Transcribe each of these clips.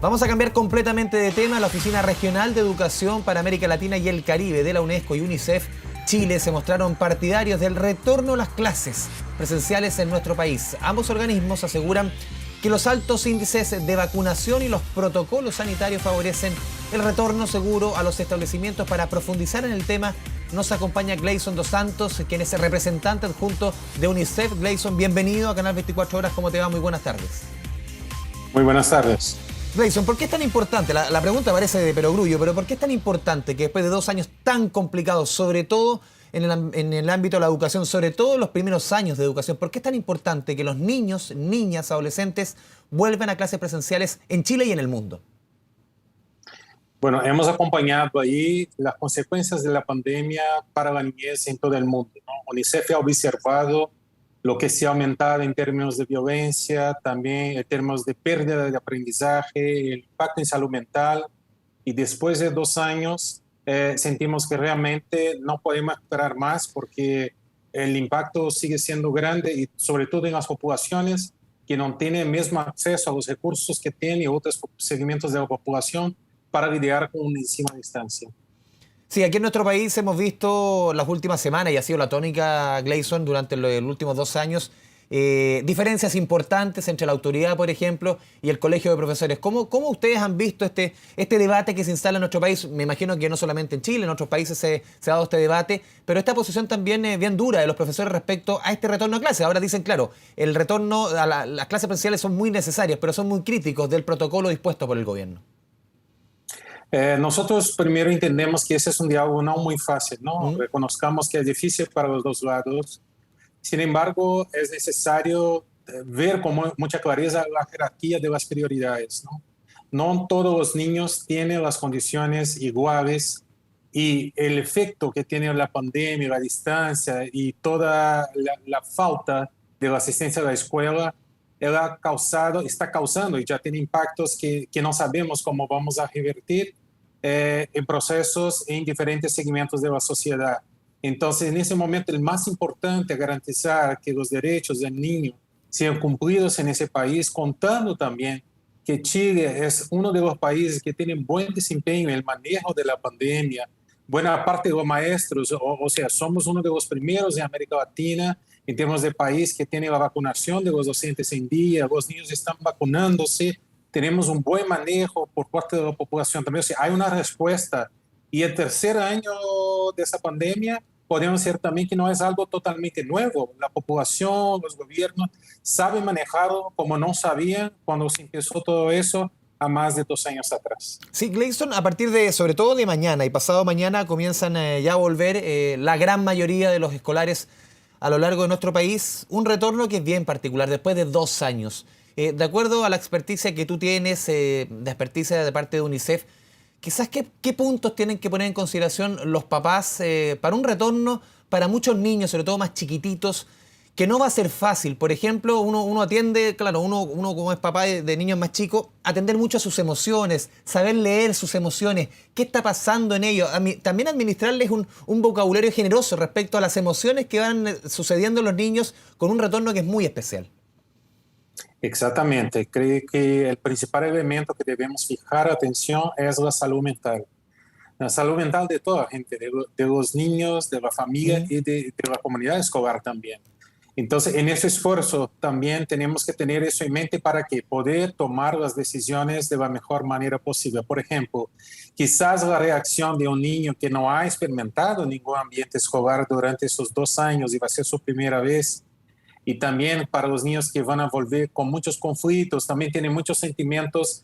Vamos a cambiar completamente de tema. La Oficina Regional de Educación para América Latina y el Caribe de la UNESCO y UNICEF Chile se mostraron partidarios del retorno a las clases presenciales en nuestro país. Ambos organismos aseguran que los altos índices de vacunación y los protocolos sanitarios favorecen el retorno seguro a los establecimientos. Para profundizar en el tema, nos acompaña Gleison dos Santos, quien es el representante adjunto de UNICEF. Gleison, bienvenido a Canal 24 Horas. ¿Cómo te va? Muy buenas tardes. Muy buenas tardes. Gleison, ¿por qué es tan importante? La pregunta parece de perogrullo, pero ¿por qué es tan importante que después de 2 años tan complicados, sobre todo en el ámbito de la educación, sobre todo en los primeros años de educación, ¿por qué es tan importante que los niños, niñas, adolescentes vuelvan a clases presenciales en Chile y en el mundo? Bueno, hemos acompañado ahí las consecuencias de la pandemia para la niñez en todo el mundo, ¿no? UNICEF ha observado lo que se ha aumentado en términos de violencia, también en términos de pérdida de aprendizaje, el impacto en salud mental. Y después de 2 años sentimos que realmente no podemos esperar más porque el impacto sigue siendo grande y sobre todo en las poblaciones que no tienen el mismo acceso a los recursos que tienen otros segmentos de la población para lidiar con una ensima distancia. Sí, aquí en nuestro país hemos visto las últimas semanas, y ha sido la tónica, Gleison, durante los últimos 2 años, diferencias importantes entre la autoridad, por ejemplo, y el colegio de profesores. ¿Cómo ustedes han visto este debate que se instala en nuestro país? Me imagino que no solamente en Chile, en otros países se ha dado este debate, pero esta posición también bien dura de los profesores respecto a este retorno a clases. Ahora dicen, claro, el retorno a las clases presenciales son muy necesarias, pero son muy críticos del protocolo dispuesto por el gobierno. Nosotros primero entendemos que ese es un diálogo no muy fácil, ¿no? Reconozcamos que es difícil para los dos lados. Sin embargo, es necesario ver con mucha clareza la jerarquía de las prioridades, ¿no? No todos los niños tienen las condiciones iguales y el efecto que tiene la pandemia, la distancia y toda la falta de la asistencia a la escuela está causando y ya tiene impactos que no sabemos cómo vamos a revertir en procesos en diferentes segmentos de la sociedad. Entonces, en ese momento, el más importante es garantizar que los derechos del niño sean cumplidos en ese país, contando también que Chile es uno de los países que tienen buen desempeño en el manejo de la pandemia. Buena parte de los maestros, o sea, somos uno de los primeros en América Latina en términos de país que tiene la vacunación de los docentes en día, los niños están vacunándose, tenemos un buen manejo por parte de la población también. O sea, hay una respuesta. Y el tercer año de esa pandemia podemos decir también que no es algo totalmente nuevo. La población, los gobiernos saben manejarlo como no sabían cuando se empezó todo eso a más de 2 años atrás. Sí, Gleison, a partir de, sobre todo de mañana y pasado mañana, comienzan ya a volver la gran mayoría de los escolares a lo largo de nuestro país. Un retorno que es bien particular, después de 2 años. De acuerdo a la experticia que tú tienes, de experticia de parte de UNICEF, quizás qué puntos tienen que poner en consideración los papás para un retorno para muchos niños, sobre todo más chiquititos, que no va a ser fácil. Por ejemplo, uno atiende, claro, uno como es papá de niños más chicos, atender mucho a sus emociones, saber leer sus emociones, qué está pasando en ellos. También administrarles un vocabulario generoso respecto a las emociones que van sucediendo en los niños con un retorno que es muy especial. Exactamente. Creo que el principal elemento que debemos fijar atención es la salud mental. La salud mental de toda la gente, de los niños, de la familia y de la comunidad escolar también. Entonces, en ese esfuerzo también tenemos que tener eso en mente para que poder tomar las decisiones de la mejor manera posible. Por ejemplo, quizás la reacción de un niño que no ha experimentado ningún ambiente escolar durante esos 2 años y va a ser su primera vez, y también para los niños que van a volver con muchos conflictos, también tienen muchos sentimientos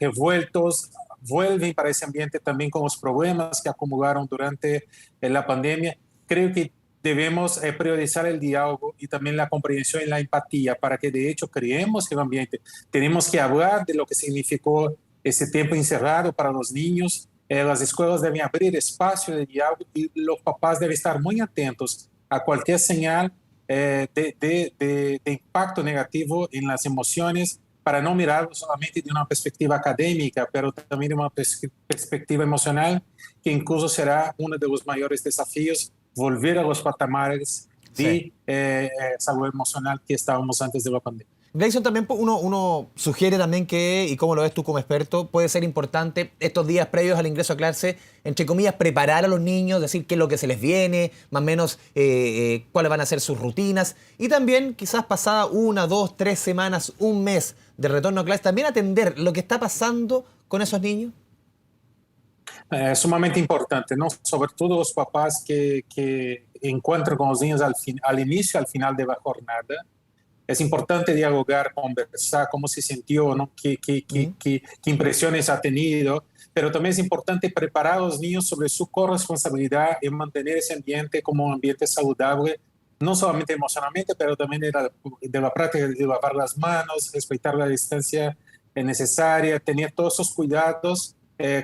revueltos, vuelven para ese ambiente también con los problemas que acumularon durante la pandemia. Creo que debemos priorizar el diálogo y también la comprensión y la empatía para que de hecho creemos el ambiente. Tenemos que hablar de lo que significó ese tiempo encerrado para los niños. Las escuelas deben abrir espacio de diálogo y los papás deben estar muy atentos a cualquier señal de impacto negativo en las emociones para no mirarlo solamente de una perspectiva académica, pero también de una perspectiva emocional, que incluso será uno de los mayores desafíos, volver a los patamares de salud emocional que estábamos antes de la pandemia. Gleison, también uno sugiere también que, y cómo lo ves tú como experto, puede ser importante estos días previos al ingreso a clase, entre comillas, preparar a los niños, decir qué es lo que se les viene, más o menos cuáles van a ser sus rutinas, y también quizás pasada 1, 2, 3 semanas, un mes de retorno a clase, también atender lo que está pasando con esos niños. É sumamente importante, não? Sobretudo os papás que encontram com os niños al inicio, al final de la jornada. Es importante dialogar, conversar, cómo se sintió, ¿no? ¿Qué impresiones ha tenido, pero también es importante preparar a los niños sobre su corresponsabilidad en mantener ese ambiente como un ambiente saludable, no solamente emocionalmente, pero también de la práctica de lavar las manos, respetar la distancia necesaria, tener todos esos cuidados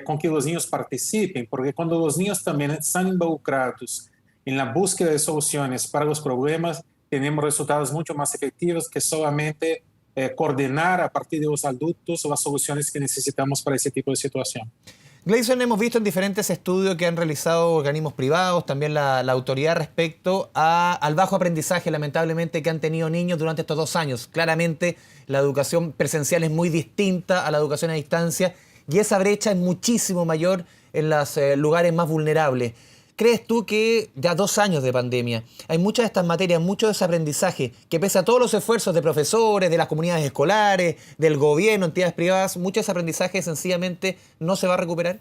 con que los niños participen, porque cuando los niños también están involucrados en la búsqueda de soluciones para los problemas, tenemos resultados mucho más efectivos que solamente coordinar a partir de los adultos las soluciones que necesitamos para ese tipo de situación. Gleison, hemos visto en diferentes estudios que han realizado organismos privados, también la autoridad respecto al bajo aprendizaje, lamentablemente, que han tenido niños durante estos 2 años. Claramente, la educación presencial es muy distinta a la educación a distancia y esa brecha es muchísimo mayor en los lugares más vulnerables. ¿Crees tú que ya 2 años de pandemia, hay muchas de estas materias, mucho de ese aprendizaje, que pese a todos los esfuerzos de profesores, de las comunidades escolares, del gobierno, entidades privadas, mucho de ese aprendizaje sencillamente no se va a recuperar?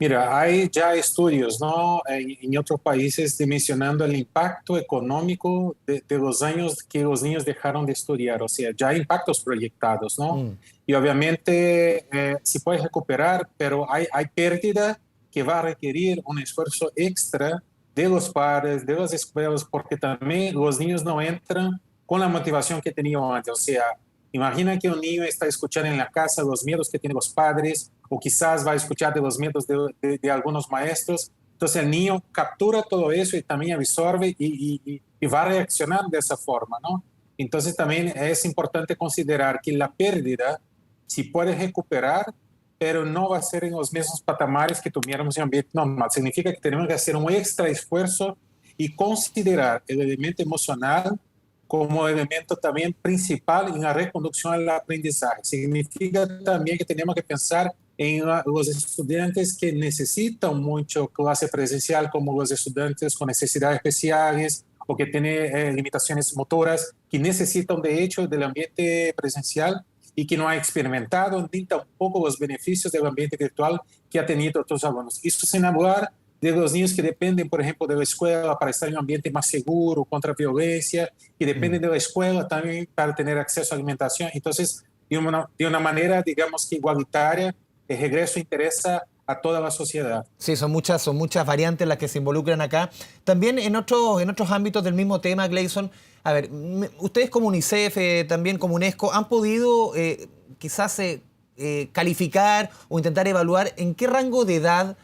Mira, hay ya estudios, ¿no? En otros países dimensionando el impacto económico de los años que los niños dejaron de estudiar, o sea, ya hay impactos proyectados, ¿no? Y obviamente se puede recuperar, pero hay pérdida que va a requerir un esfuerzo extra de los padres, de las escuelas, porque también los niños no entran con la motivación que tenían antes. O sea, imagina que un niño está escuchando en la casa los miedos que tienen los padres, o quizás va a escuchar de los miedos de algunos maestros. Entonces el niño captura todo eso y también absorbe y va a reaccionar de esa forma, ¿no? Entonces también es importante considerar que la pérdida se puede recuperar, pero no va a ser en los mismos patamares que tuviéramos en ambiente normal. Significa que tenemos que hacer un extra esfuerzo y considerar el elemento emocional como elemento también principal en la reconducción al aprendizaje. Significa también que tenemos que pensar en los estudiantes que necesitan mucho clase presencial, como los estudiantes con necesidades especiales o que tienen limitaciones motoras, que necesitan de hecho del ambiente presencial y que no ha experimentado ni tampoco los beneficios del ambiente virtual que ha tenido otros alumnos. Esto sin hablar de los niños que dependen, por ejemplo, de la escuela para estar en un ambiente más seguro contra violencia, que dependen de la escuela también para tener acceso a alimentación. Entonces, de una manera, digamos que igualitaria, el regreso interesa a toda la sociedad. Sí, son muchas variantes las que se involucran acá. También en otros ámbitos del mismo tema, Gleison, a ver, ustedes como UNICEF, también como UNESCO, ¿han podido quizás calificar o intentar evaluar en qué rango de edad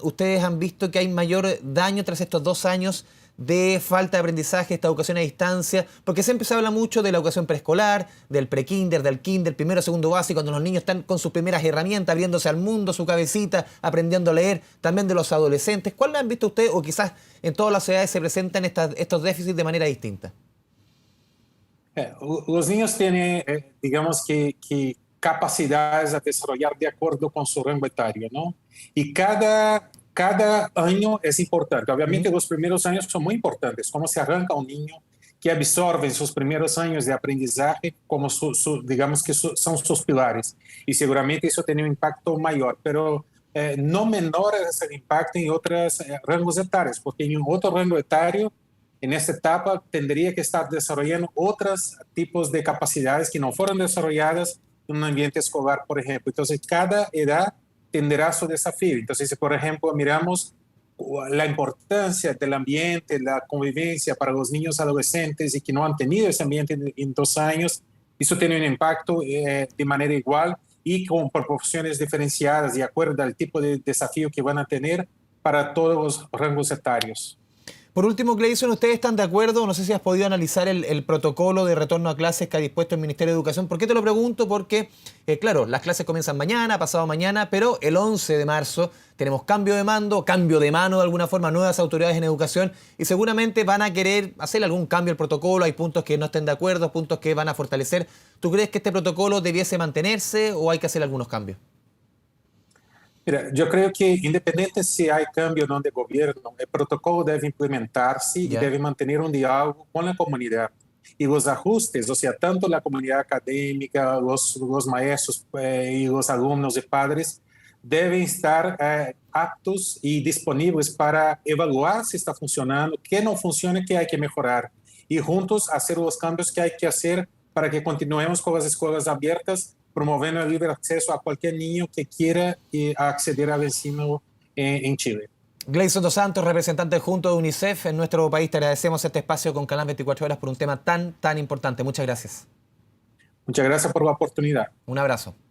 ustedes han visto que hay mayor daño tras estos 2 años de falta de aprendizaje, esta educación a distancia? Porque siempre se habla mucho de la educación preescolar, del prekinder, del kinder, primero, segundo básico, cuando los niños están con sus primeras herramientas, abriéndose al mundo, su cabecita, aprendiendo a leer, también de los adolescentes. ¿Cuál han visto ustedes o quizás en todas las ciudades se presentan estos déficits de manera distinta? Los niños tienen, digamos que capacidades a desarrollar de acuerdo con su rango etario, ¿no? Y cada año es importante. Obviamente los primeros años son muy importantes. Cómo se arranca un niño, que absorbe en sus primeros años de aprendizaje, como digamos que son sus pilares. Y seguramente eso tiene un impacto mayor, pero no menor es el impacto en otros rangos etarios, porque en otro rango etario, en esta etapa, tendría que estar desarrollando otros tipos de capacidades que no fueron desarrolladas en un ambiente escolar, por ejemplo. Entonces, cada edad tendrá su desafío. Entonces, si por ejemplo miramos la importancia del ambiente, la convivencia para los niños adolescentes y que no han tenido ese ambiente en 2 años, eso tiene un impacto de manera igual y con proporciones diferenciadas de acuerdo al tipo de desafío que van a tener para todos los rangos etarios. Por último, Gleison, ¿ustedes están de acuerdo? No sé si has podido analizar el protocolo de retorno a clases que ha dispuesto el Ministerio de Educación. ¿Por qué te lo pregunto? Porque, claro, las clases comienzan mañana, pasado mañana, pero el 11 de marzo tenemos cambio de mando, cambio de mano de alguna forma, nuevas autoridades en educación y seguramente van a querer hacer algún cambio al protocolo. Hay puntos que no estén de acuerdo, puntos que van a fortalecer. ¿Tú crees que este protocolo debiese mantenerse o hay que hacer algunos cambios? Mira, yo creo que independiente si hay cambio o no de gobierno, el protocolo debe implementarse y ¿Ya? debe mantener un diálogo con la comunidad. Y los ajustes, o sea, tanto la comunidad académica, los maestros y los alumnos y padres, deben estar aptos y disponibles para evaluar si está funcionando, qué no funciona, qué hay que mejorar. Y juntos hacer los cambios que hay que hacer para que continuemos con las escuelas abiertas, promoviendo el libre acceso a cualquier niño que quiera acceder al ensino en Chile. Gleison dos Santos, representante junto de UNICEF en nuestro país, te agradecemos este espacio con Canal 24 Horas por un tema tan importante. Muchas gracias. Muchas gracias por la oportunidad. Un abrazo.